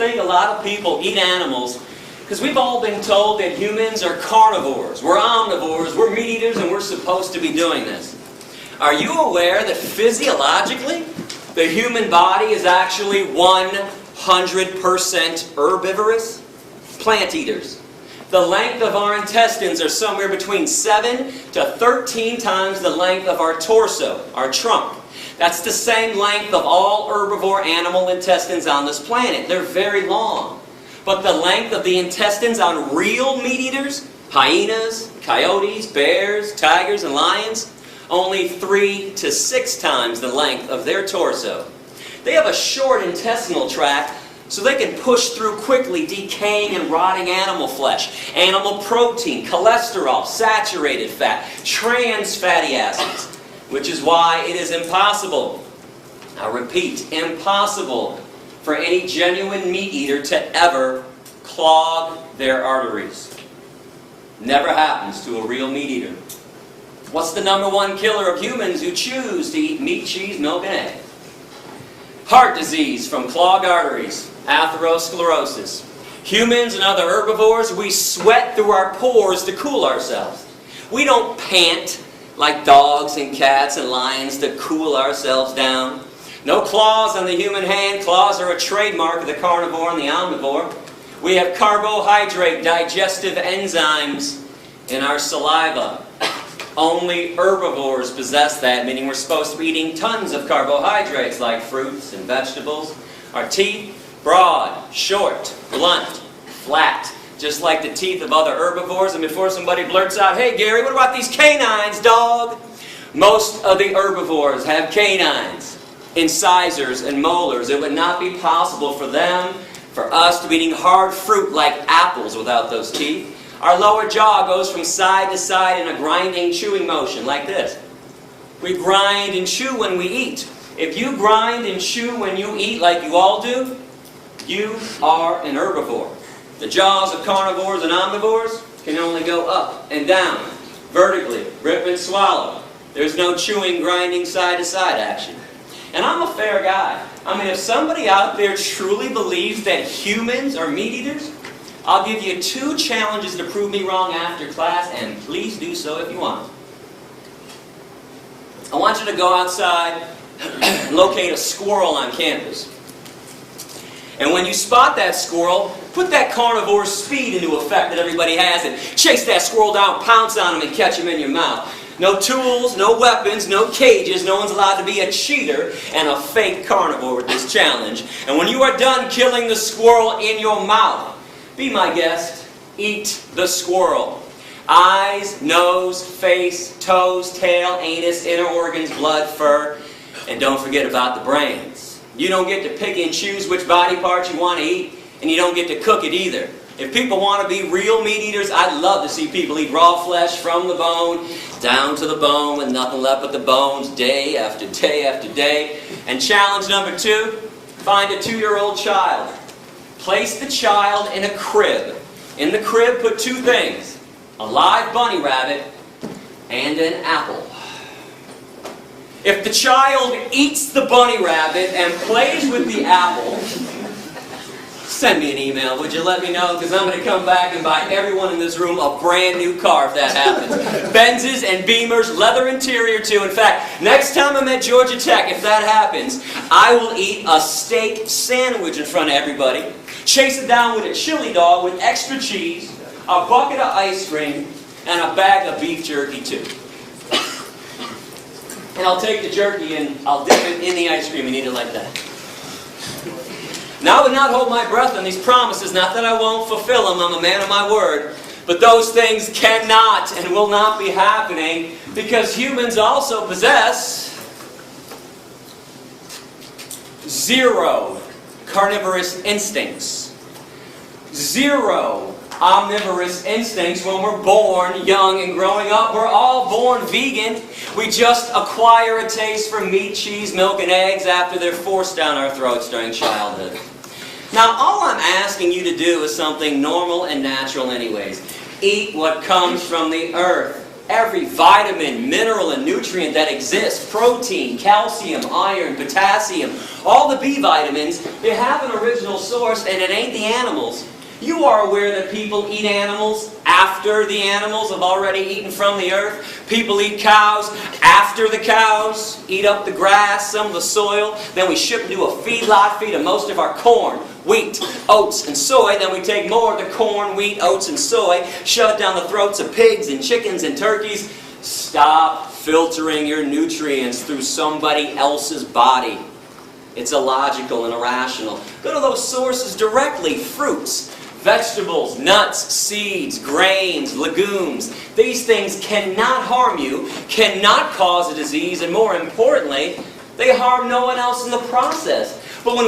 think a lot of people eat animals because we've all been told that humans are carnivores, we're omnivores, we're meat eaters, and we're supposed to be doing this. Are you aware that physiologically, the human body is actually 100% herbivorous? Plant eaters. The length of our intestines are somewhere between 7 to 13 times the length of our torso, our trunk. That's the same length of all herbivore animal intestines on this planet. They're very long. But the length of the intestines on real meat eaters, hyenas, coyotes, bears, tigers, and lions, only 3 to 6 times the length of their torso. They have a short intestinal tract so they can push through quickly decaying and rotting animal flesh, animal protein, cholesterol, saturated fat, trans fatty acids, which is why it is impossible, I repeat, impossible for any genuine meat eater to ever clog their arteries. Never happens to a real meat eater. What's the #1 killer of humans who choose to eat meat, cheese, milk, and egg? Heart disease from clogged arteries, atherosclerosis. Humans and other herbivores, we sweat through our pores to cool ourselves. We don't pant like dogs and cats and lions to cool ourselves down. No claws on the human hand. Claws are a trademark of the carnivore and the omnivore. We have carbohydrate digestive enzymes in our saliva. Only herbivores possess that, meaning we're supposed to be eating tons of carbohydrates like fruits and vegetables. Our teeth, broad, short, blunt, flat, just like the teeth of other herbivores. And before somebody blurts out, "Hey Gary, what about these canines, dog?" Most of the herbivores have canines, incisors, and molars. It would not be possible for them, for us, to be eating hard fruit like apples without those teeth. Our lower jaw goes from side to side in a grinding, chewing motion, like this. We grind and chew when we eat. If you grind and chew when you eat like you all do, you are an herbivore. The jaws of carnivores and omnivores can only go up and down, vertically, rip and swallow. There's no chewing, grinding, side-to-side action. And I'm a fair guy. I mean, if somebody out there truly believes that humans are meat eaters, I'll give you 2 challenges to prove me wrong after class, and please do so if you want. I want you to go outside and locate a squirrel on campus. And when you spot that squirrel, put that carnivore speed into effect that everybody has and chase that squirrel down, pounce on him, and catch him in your mouth. No tools, no weapons, no cages. No one's allowed to be a cheater and a fake carnivore with this challenge. And when you are done killing the squirrel in your mouth, be my guest, eat the squirrel. Eyes, nose, face, toes, tail, anus, inner organs, blood, fur, and don't forget about the brains. You don't get to pick and choose which body parts you want to eat, and you don't get to cook it either. If people want to be real meat eaters, I'd love to see people eat raw flesh from the bone, down to the bone, with nothing left but the bones, day after day after day. And challenge #2, find a 2-year-old child. Place the child in a crib. In the crib, put 2 things: a live bunny rabbit and an apple. If the child eats the bunny rabbit and plays with the apple, send me an email, would you? Let me know, because I'm going to come back and buy everyone in this room a brand new car if that happens. Benzes and Beamers, leather interior too. In fact, next time I'm at Georgia Tech, if that happens, I will eat a steak sandwich in front of everybody, chase it down with a chili dog with extra cheese, a bucket of ice cream, and a bag of beef jerky too. And I'll take the jerky and I'll dip it in the ice cream and eat it like that. Now I would not hold my breath on these promises, not that I won't fulfill them, I'm a man of my word, but those things cannot and will not be happening because humans also possess 0 carnivorous instincts. 0 omnivorous instincts when we're born young and growing up. We're all born vegan. We just acquire a taste for meat, cheese, milk, and eggs after they're forced down our throats during childhood. Now, all I'm asking you to do is something normal and natural anyways. Eat what comes from the earth. every vitamin, mineral, and nutrient that exists, protein, calcium, iron, potassium, all the B vitamins, they have an original source, and it ain't the animals. You are aware that people eat animals after the animals have already eaten from the earth. People eat cows after the cows eat up the grass, some of the soil. Then we ship them to a feedlot, feed them most of our corn, wheat, oats, and soy. Then we take more of the corn, wheat, oats, and soy, shove it down the throats of pigs and chickens and turkeys. Stop filtering your nutrients through somebody else's body. It's illogical and irrational. Go to those sources directly. Fruits, vegetables, nuts, seeds, grains, legumes. These things cannot harm you, cannot cause a disease, and more importantly, they harm no one else in the process. But when